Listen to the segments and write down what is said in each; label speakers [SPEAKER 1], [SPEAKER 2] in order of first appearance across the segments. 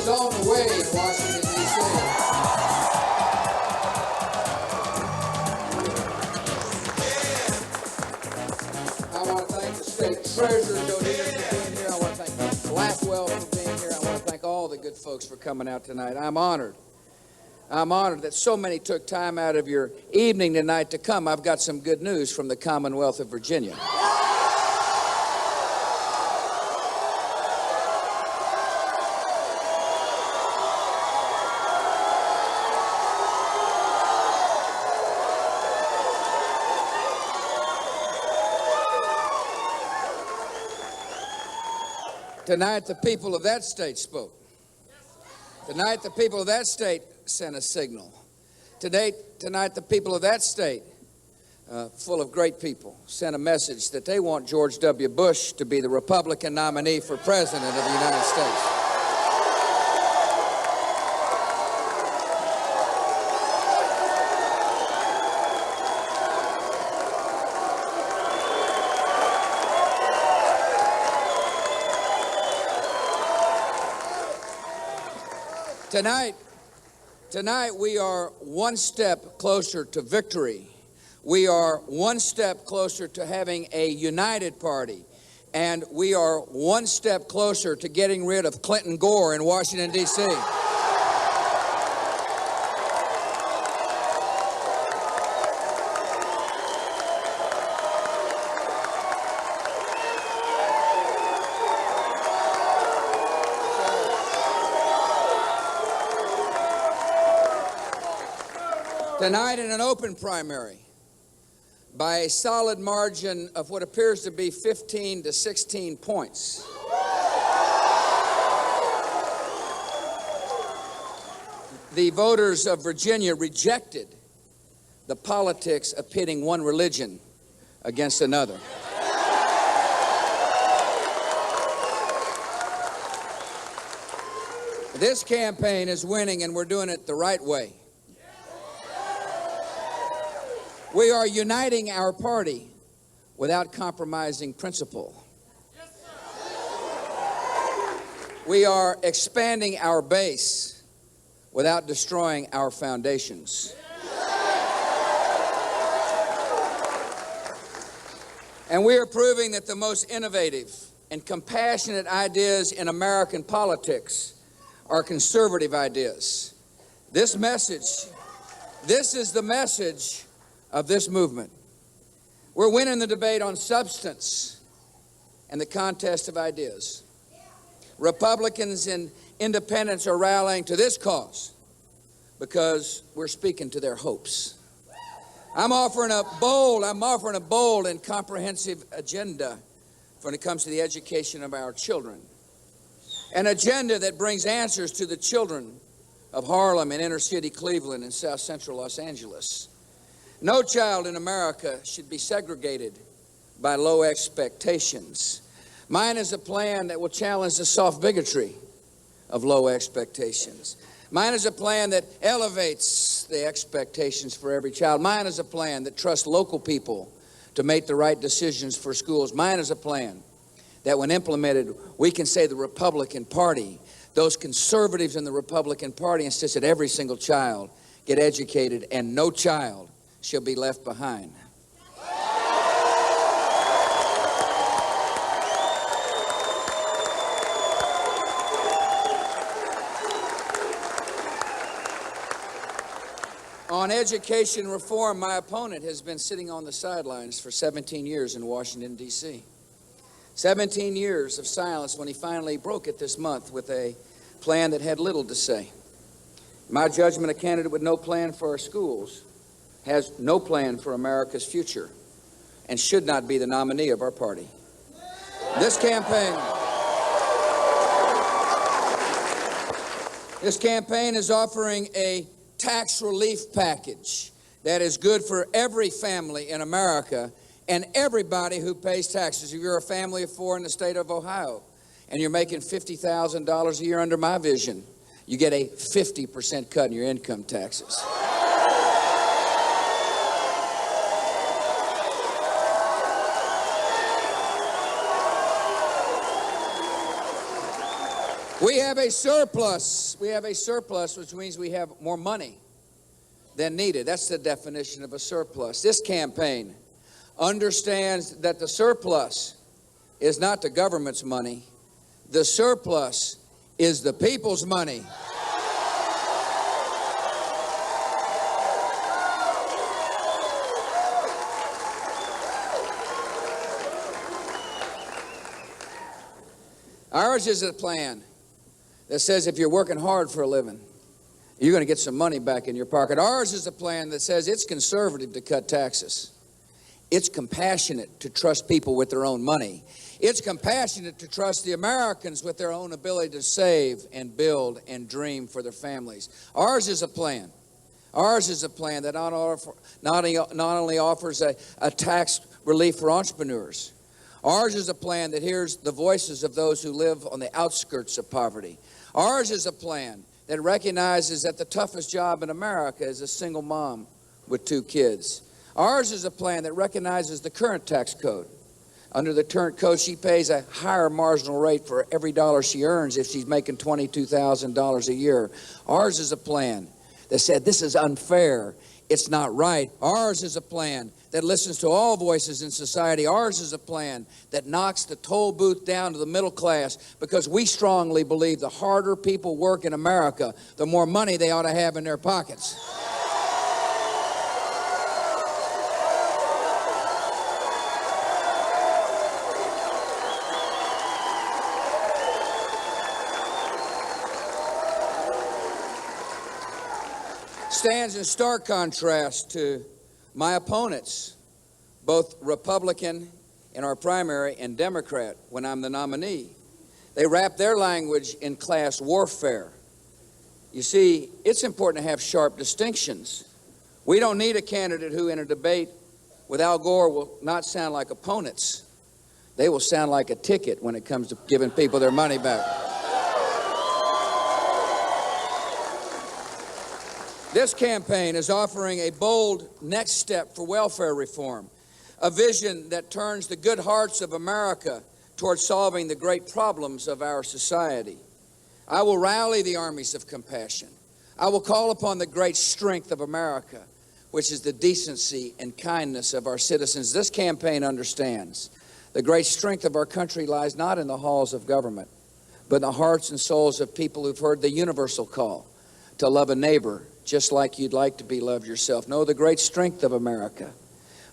[SPEAKER 1] is on the way in Washington, D.C. I want to thank the state treasurer, Dozier, for being here. I want to thank Blackwell for being here. I want to thank all the good folks for coming out tonight. I'm honored. I'm honored that so many took time out of your evening tonight to come. I've got some good news from the Commonwealth of Virginia. Tonight, the people of that state spoke. Tonight, the people of that state sent a signal. Tonight, the people of that state, full of great people, sent a message that they want George W. Bush to be the Republican nominee for President of the United States. Tonight we are one step closer to victory. We are one step closer to having a united party. And we are one step closer to getting rid of Clinton Gore in Washington, D.C. Tonight, in an open primary, by a solid margin of what appears to be 15 to 16 points, the voters of Virginia rejected the politics of pitting one religion against another. This campaign is winning, and we're doing it the right way. We are uniting our party without compromising principle. We are expanding our base without destroying our foundations. And we are proving that the most innovative and compassionate ideas in American politics are conservative ideas. This is the message of this movement. We're winning the debate on substance and the contest of ideas. Republicans and independents are rallying to this cause because we're speaking to their hopes. I'm offering a bold and comprehensive agenda when it comes to the education of our children. An agenda that brings answers to the children of Harlem and inner city Cleveland and South Central Los Angeles. No child in America should be segregated by low expectations. Mine is a plan that will challenge the soft bigotry of low expectations. Mine is a plan that elevates the expectations for every child. Mine is a plan that trusts local people to make the right decisions for schools. Mine is a plan that when implemented, we can say the Republican Party, those conservatives in the Republican Party insist that every single child get educated and no child shall be left behind. On education reform, my opponent has been sitting on the sidelines for 17 years in Washington, D.C. 17 years of silence when he finally broke it this month with a plan that had little to say. In my judgment, a candidate with no plan for our schools has no plan for America's future and should not be the nominee of our party. This campaign is offering a tax relief package that is good for every family in America and everybody who pays taxes. If you're a family of four in the state of Ohio and you're making $50,000 a year under my vision, you get a 50% cut in your income taxes. We have a surplus. We have a surplus, which means we have more money than needed. That's the definition of a surplus. This campaign understands that the surplus is not the government's money. The surplus is the people's money. Ours is a plan that says if you're working hard for a living, you're going to get some money back in your pocket. Ours is a plan that says it's conservative to cut taxes. It's compassionate to trust people with their own money. It's compassionate to trust the Americans with their own ability to save and build and dream for their families. Ours is a plan. Ours is a plan that not only offers a tax relief for entrepreneurs. Ours is a plan that hears the voices of those who live on the outskirts of poverty. Ours is a plan that recognizes that the toughest job in America is a single mom with 2 kids. Ours is a plan that recognizes the current tax code. Under the current code, she pays a higher marginal rate for every dollar she earns if she's making $22,000 a year. Ours is a plan that said this is unfair. It's not right. Ours is a plan that listens to all voices in society. Ours is a plan that knocks the toll booth down to the middle class because we strongly believe the harder people work in America, the more money they ought to have in their pockets. Stands in stark contrast to my opponents, both Republican in our primary and Democrat when I'm the nominee. They wrap their language in class warfare. You see, it's important to have sharp distinctions. We don't need a candidate who in a debate with Al Gore will not sound like opponents. They will sound like a ticket when it comes to giving people their money back. This campaign is offering a bold next step for welfare reform, a vision that turns the good hearts of America towards solving the great problems of our society. I will rally the armies of compassion. I will call upon the great strength of America, which is the decency and kindness of our citizens. This campaign understands the great strength of our country lies not in the halls of government, but in the hearts and souls of people who've heard the universal call to love a neighbor just like you'd like to be loved yourself. No, the great strength of America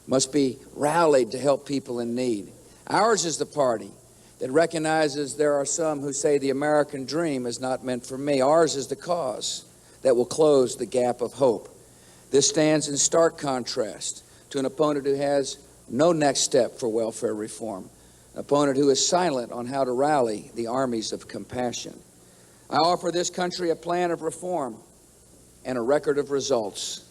[SPEAKER 1] must be rallied to help people in need. Ours is the party that recognizes there are some who say the American dream is not meant for me. Ours is the cause that will close the gap of hope. This stands in stark contrast to an opponent who has no next step for welfare reform, an opponent who is silent on how to rally the armies of compassion. I offer this country a plan of reform and a record of results.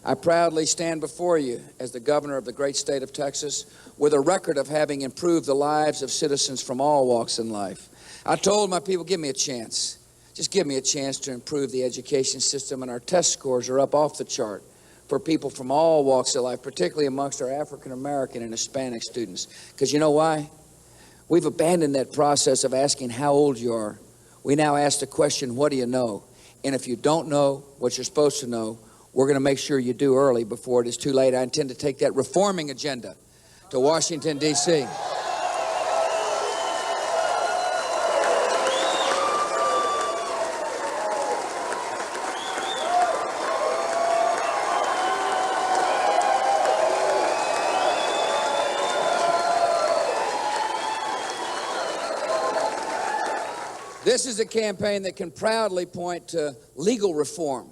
[SPEAKER 1] I proudly stand before you as the governor of the great state of Texas with a record of having improved the lives of citizens from all walks in life. I told my people, give me a chance. Just give me a chance to improve the education system, and our test scores are up off the chart for people from all walks of life, particularly amongst our African American and Hispanic students. Because you know why? We've abandoned that process of asking how old you are. We now ask the question, what do you know? And if you don't know what you're supposed to know, we're going to make sure you do early before it is too late. I intend to take that reforming agenda to Washington, D.C. This is a campaign that can proudly point to legal reform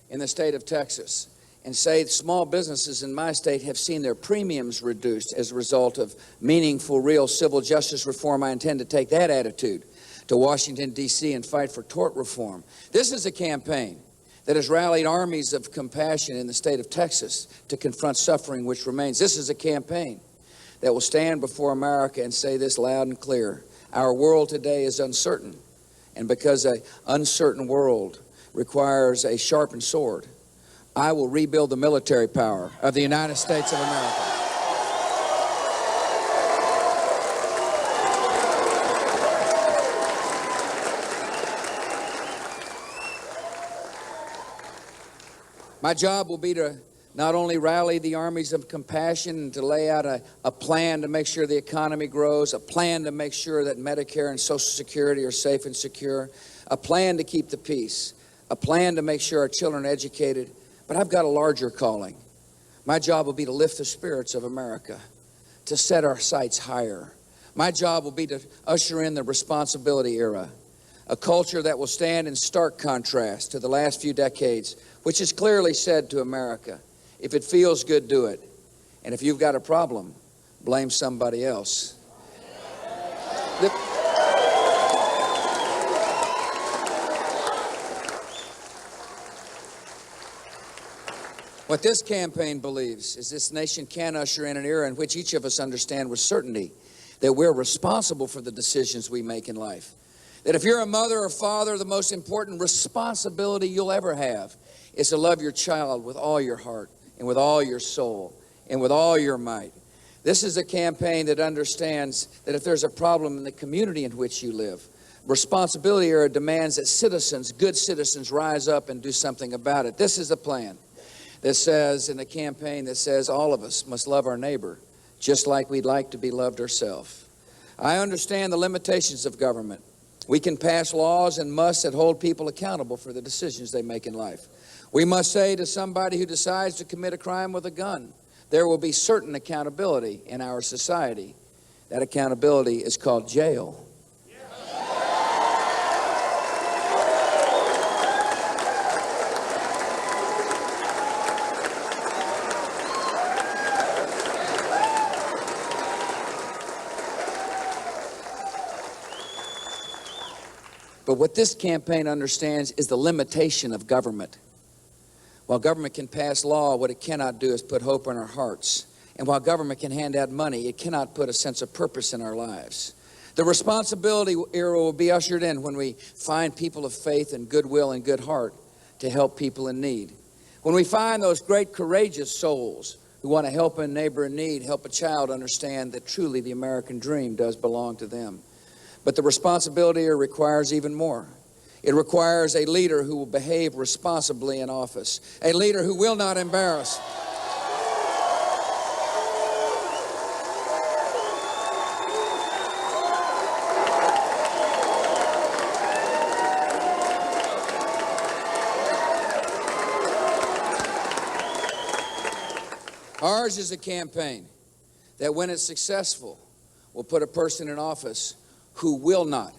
[SPEAKER 1] in the state of Texas and say small businesses in my state have seen their premiums reduced as a result of meaningful, real civil justice reform. I intend to take that attitude to Washington, D.C. and fight for tort reform. This is a campaign that has rallied armies of compassion in the state of Texas to confront suffering which remains. This is a campaign that will stand before America and say this loud and clear. Our world today is uncertain. And because an uncertain world requires a sharpened sword, I will rebuild the military power of the United States of America. My job will be to not only rally the armies of compassion and to lay out a plan to make sure the economy grows, a plan to make sure that Medicare and Social Security are safe and secure, a plan to keep the peace, a plan to make sure our children are educated. But I've got a larger calling. My job will be to lift the spirits of America, to set our sights higher. My job will be to usher in the responsibility era, a culture that will stand in stark contrast to the last few decades, which has clearly said to America, if it feels good, do it. And if you've got a problem, blame somebody else. What this campaign believes is this nation can usher in an era in which each of us understand with certainty that we're responsible for the decisions we make in life. That if you're a mother or father, the most important responsibility you'll ever have is to love your child with all your heart and with all your soul and with all your might. This is a campaign that understands that if there's a problem in the community in which you live, responsibility era demands that citizens, good citizens, rise up and do something about it. This is a plan that says, in a campaign that says all of us must love our neighbor just like we'd like to be loved ourselves. I understand the limitations of government. We can pass laws and musts that hold people accountable for the decisions they make in life. We must say to somebody who decides to commit a crime with a gun, there will be certain accountability in our society. That accountability is called jail. But what this campaign understands is the limitation of government. While government can pass law, what it cannot do is put hope in our hearts. And while government can hand out money, it cannot put a sense of purpose in our lives. The responsibility era will be ushered in when we find people of faith and goodwill and good heart to help people in need. When we find those great courageous souls who want to help a neighbor in need, help a child understand that truly the American dream does belong to them. But the responsibility requires even more. It requires a leader who will behave responsibly in office, a leader who will not embarrass. Ours is a campaign that, when it's successful, will put a person in office who will not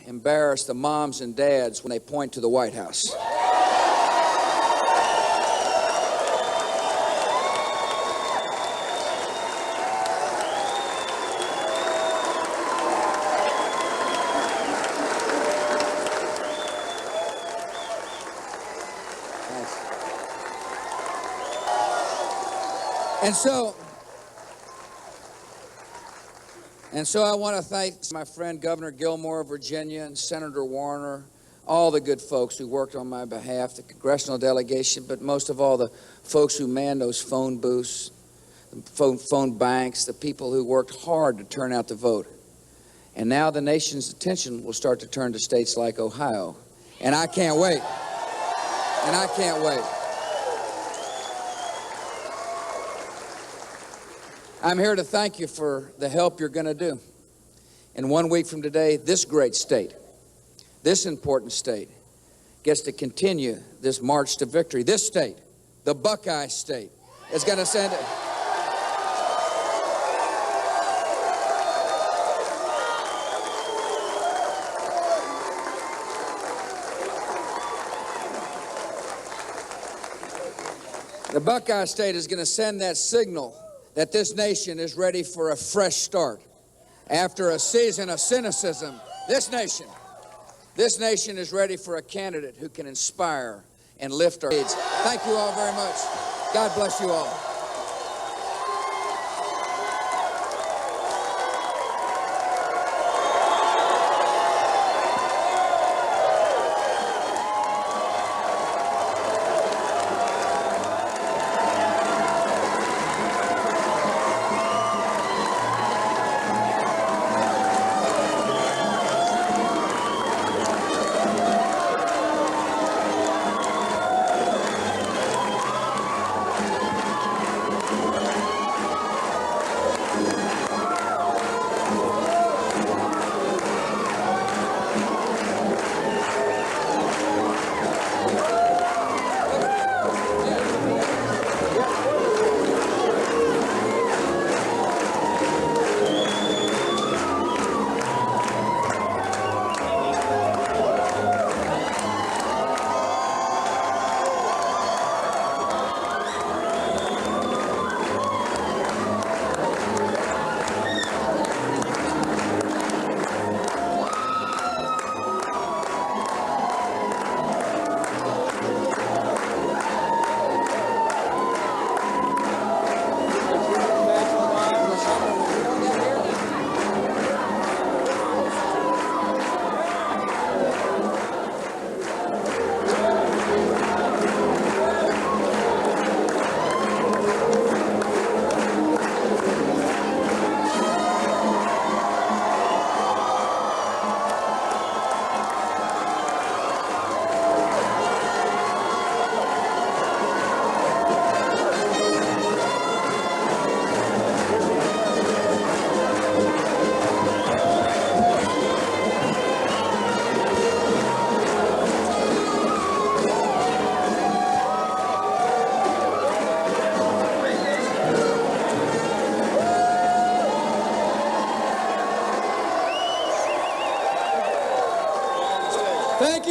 [SPEAKER 1] embarrass the moms and dads when they point to the White House. Thanks. And so I want to thank my friend Governor Gilmore of Virginia and Senator Warner, all the good folks who worked on my behalf, the congressional delegation, but most of all the folks who manned those phone booths, the phone banks, the people who worked hard to turn out the vote. And now the nation's attention will start to turn to states like Ohio. And I can't wait. And I can't wait. I'm here to thank you for the help you're going to do. And 1 week from today, this great state, this important state, gets to continue this march to victory. This state, the Buckeye State, is going to send it. The Buckeye State is going to send that signal that this nation is ready for a fresh start. After a season of cynicism, this nation is ready for a candidate who can inspire and lift our needs. Thank you all very much. God bless you all.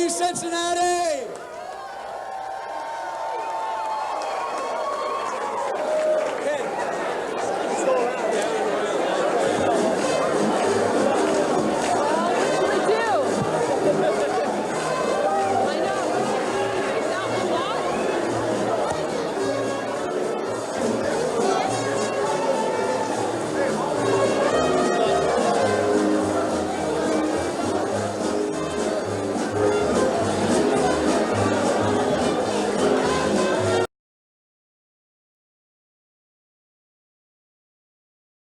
[SPEAKER 1] Cincinnati!